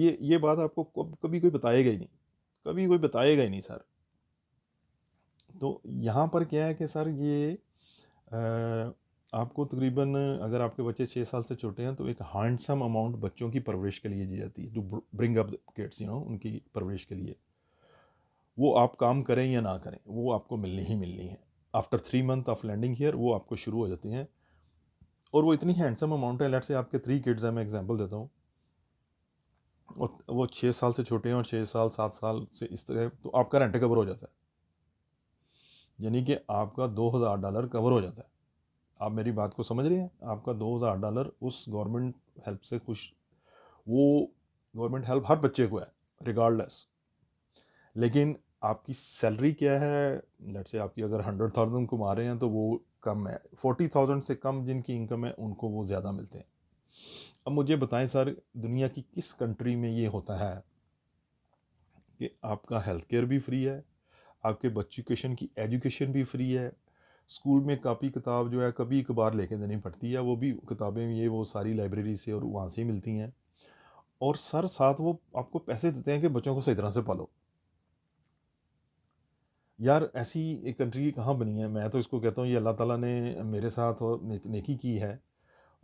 ये बात आपको कभी कोई बताएगा ही नहीं, कभी कोई बताएगा ही नहीं सर। तो यहाँ पर क्या है कि सर ये आपको तकरीबन, अगर आपके बच्चे 6 साल से छोटे हैं तो एक हैंडसम अमाउंट बच्चों की परवरिश के लिए दी जाती है, टू ब्रिंग अप किड्स, उनकी परवरिश के लिए। वो आप काम करें या ना करें, वो आपको मिलनी ही मिलनी है। After 3 month of landing here वो आपको शुरू हो जाती हैं। और वो इतनी हैंडसम अमाउंट है, लेट से आपके 3 किड्स हैं, मैं एग्जांपल देता हूँ, और वो 6 साल से छोटे हैं और 6 साल 7 साल से इस तरह, तो आपका रेंट कवर हो जाता है, यानी कि आपका $2000 कवर हो जाता है। आप मेरी बात को समझ रहे हैं? आपका $2000 उस गवर्नमेंट हेल्प से खुश, वो गवर्नमेंट हेल्प हर बच्चे को है रिगार्डलेस। लेकिन आपकी सैलरी क्या है, लेट से आपकी अगर 100,000 कमा रहे हैं तो वो कम है, 40,000 से कम जिनकी इनकम है उनको वो ज़्यादा मिलते हैं। अब मुझे बताएं सर, दुनिया की किस कंट्री में ये होता है कि आपका हेल्थ केयर भी फ्री है, आपके बच्चों की एजुकेशन भी फ्री है, स्कूल में कापी किताब जो है कभी कभार लेके देनी पड़ती है, वो भी किताबें ये वो सारी लाइब्रेरी से और वहाँ से ही मिलती हैं, और सर साथ वो आपको पैसे देते हैं कि बच्चों को सही तरह से पालो। यार ऐसी एक कंट्री कहाँ बनी है? मैं तो इसको कहता हूँ ये अल्लाह ताला ने मेरे साथ और नेकी की है,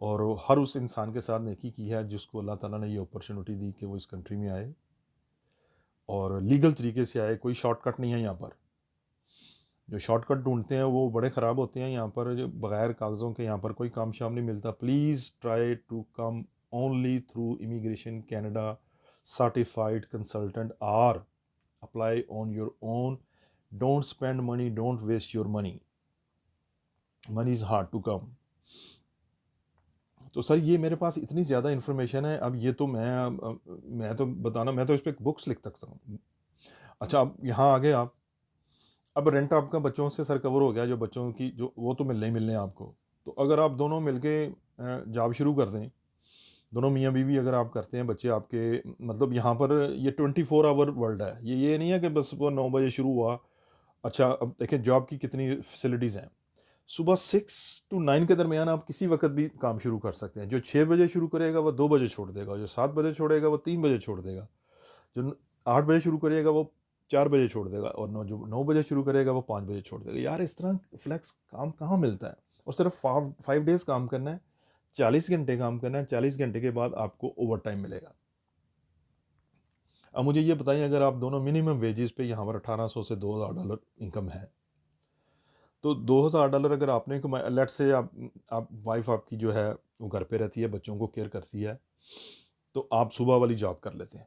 और हर उस इंसान के साथ नेकी की है जिसको अल्लाह ताला ने ये अपॉर्चुनिटी दी कि वो इस कंट्री में आए और लीगल तरीके से आए। कोई शॉर्टकट नहीं है यहाँ पर। जो शॉर्टकट ढूंढते हैं वो बड़े ख़राब होते हैं। यहाँ पर जो बग़ैर कागज़ों के यहाँ पर कोई काम शाम नहीं मिलता। Please try to come only through immigration Canada certified consultant, or apply on your own. Don't spend money, don't waste your money, money is hard to come. तो सर ये मेरे पास इतनी ज़्यादा इन्फॉर्मेशन है, अब ये तो मैं तो बताना, मैं तो इस पर बुक्स लिख सकता हूँ। अच्छा, अब यहाँ आ गए आप। अब रेंट आपका बच्चों से सर कवर हो गया, जो बच्चों की जो वो तो मिलने ही मिलने हैं आपको। तो अगर आप दोनों मिलके जॉब शुरू कर दें, दोनों मियाँ बीवी अगर आप करते हैं, बच्चे आपके, मतलब यहाँ पर ये 24 आवर वर्ल्ड है। ये नहीं है कि बस वो 9 बजे शुरू हुआ। अच्छा, अब देखें जॉब की कितनी फैसिलिटीज़ हैं। सुबह 6 to 9 के दरमियान आप किसी वक्त भी काम शुरू कर सकते हैं। जो 6 बजे शुरू करेगा वो 2 बजे छोड़ देगा, जो 7 बजे छोड़ेगा वो 3 बजे छोड़ देगा, जो 8 बजे शुरू करेगा वो 4 बजे छोड़ देगा, और जो 9 बजे शुरू करेगा वो 5 बजे छोड़ देगा। यार इस तरह फ्लैक्स काम कहाँ मिलता है? और सिर्फ 5 डेज काम करना है, 40 घंटे काम करना है, 40 घंटे के बाद आपको ओवर टाइम मिलेगा। अब मुझे ये बताइए, अगर आप दोनों मिनिमम वेजेस पे यहाँ पर 1800 से $2000 इनकम है, तो $2000 अगर आपने कमाया, लेट से आप वाइफ आपकी जो है वो घर पे रहती है, बच्चों को केयर करती है, तो आप सुबह वाली जॉब कर लेते हैं,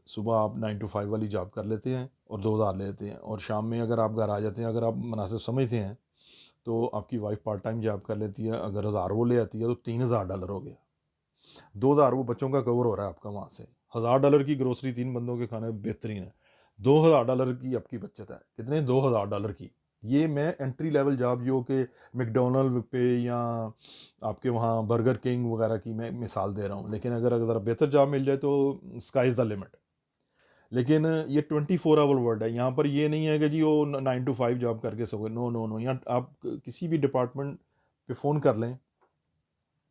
सुबह आप 9 to 5 वाली जॉब कर लेते हैं और 2000 लेते हैं, और शाम में अगर आप घर आ जाते हैं, अगर आप मुनासिब समझते हैं, तो आपकी वाइफ पार्ट टाइम जॉब कर लेती है, अगर 1000 वो ले आती है तो $3000 हो गया। 2000 वो बच्चों का कवर हो रहा है आपका वहाँ से। $1000 की ग्रोसरी 3 बंदों के खाने बेहतरीन है। $2000 की आपकी बचत है। कितने? $2000 की। ये मैं एंट्री लेवल जॉब जो कि मैकडोनल्ड पे या आपके वहाँ बर्गर किंग वगैरह की मैं मिसाल दे रहा हूँ, लेकिन अगर अगर बेहतर जॉब मिल जाए तो स्काई इज़ द लिमिट। लेकिन ये 24 आवर वर्ल्ड है। यहाँ पर ये नहीं है कि जी वो 9 to 5 जॉब करके सो गए। नो नो नो, यहाँ आप किसी भी डिपार्टमेंट पे फ़ोन कर लें,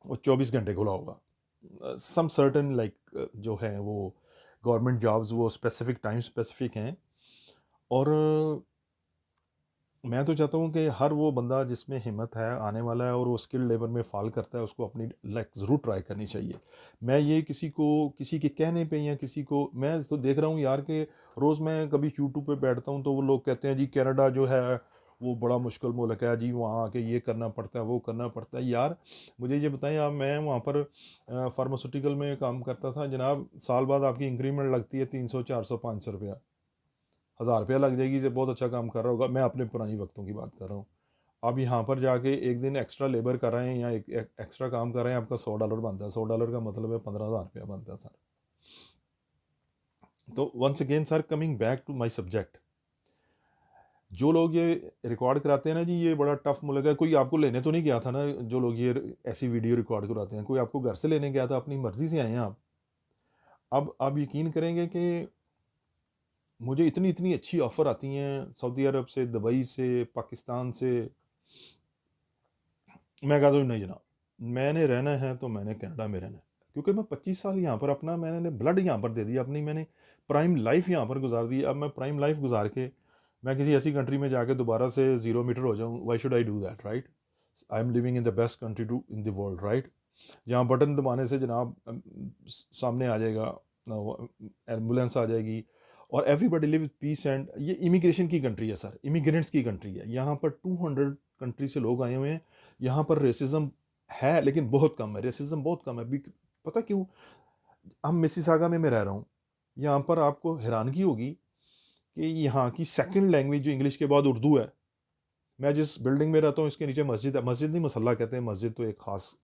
वो 24 घंटे खुला होगा। सम सर्टन लाइक जो है वो गवर्नमेंट जॉब्स वो स्पेसिफिक टाइम स्पेसिफिक हैं। और मैं तो चाहता हूँ कि हर वो बंदा जिसमें हिम्मत है आने वाला है और वो स्किल लेबर में फ़ाल करता है, उसको अपनी लाइक ज़रूर ट्राई करनी चाहिए। मैं ये किसी को किसी के कहने पे या किसी को, मैं तो देख रहा हूँ यार कि रोज़ मैं कभी यूट्यूब पे बैठता हूँ तो वो लोग कहते हैं जी कनाडा जो है वो बड़ा मुश्किल मुल्क है जी, वहाँ आके ये करना पड़ता है वो करना पड़ता है। यार मुझे ये बताएं आप, मैं वहाँ पर फार्मास्यूटिकल में काम करता था जनाब, साल बाद आपकी इंक्रीमेंट लगती है 300 400 500 रुपया, 1000 रुपया लग जाएगी, से बहुत अच्छा काम कर रहा होगा। मैं अपने पुरानी वक्तों की बात कर रहा हूँ। आप यहाँ पर जाके एक दिन एक्स्ट्रा लेबर कर रहे हैं या एक एक्स्ट्रा काम कर रहे हैं, आपका $100 बनता है। $100 का मतलब है 15,000 रुपया बनता है सर। तो once again sir, coming back to my subject, जो लोग ये रिकॉर्ड कराते हैं ना जी, ये बड़ा टफ मुल्क है। कोई आपको लेने तो नहीं गया था ना? जो लोग ये ऐसी वीडियो रिकॉर्ड कराते हैं, कोई आपको घर से लेने गया था? अपनी मर्जी से आए हैं आप। अब आप यकीन करेंगे कि मुझे इतनी इतनी अच्छी ऑफ़र आती हैं सऊदी अरब से, दुबई से, पाकिस्तान से। मैं कहता हूँ नहीं जनाब, मैंने रहना है तो मैंने कनाडा में रहना है, क्योंकि मैं 25 साल यहाँ पर अपना मैंने ब्लड यहाँ पर दे दिया, अपनी मैंने प्राइम लाइफ यहाँ पर गुजार दी। अब मैं प्राइम लाइफ गुजार के मैं किसी ऐसी कंट्री में जाके दोबारा से 0 मीटर हो जाऊँ, why should I do that, right? I am living in the best country too in the world, right? जहाँ बटन दबाने से जनाब सामने आ जाएगा, एम्बुलेंस आ जाएगी, और एवरीबडी लिव पीस एंड ये इमिग्रेशन की कंट्री है सर, इमिग्रेंट्स की कंट्री है। यहाँ पर 200 कंट्री से लोग आए हुए हैं। यहाँ पर रेसिज्म है लेकिन बहुत कम है, रेसिज्म बहुत कम है। पता क्यों? हम मिसिसागा में मैं रह रहा हूँ, यहाँ पर आपको हैरानगी होगी कि यहाँ की सेकंड लैंग्वेज जो इंग्लिश के बाद उर्दू है। मैं जिस बिल्डिंग में रहता हूँ इसके नीचे मस्जिद है, मस्जिद नहीं मसल्ला कहते हैं, मस्जिद तो एक ख़ास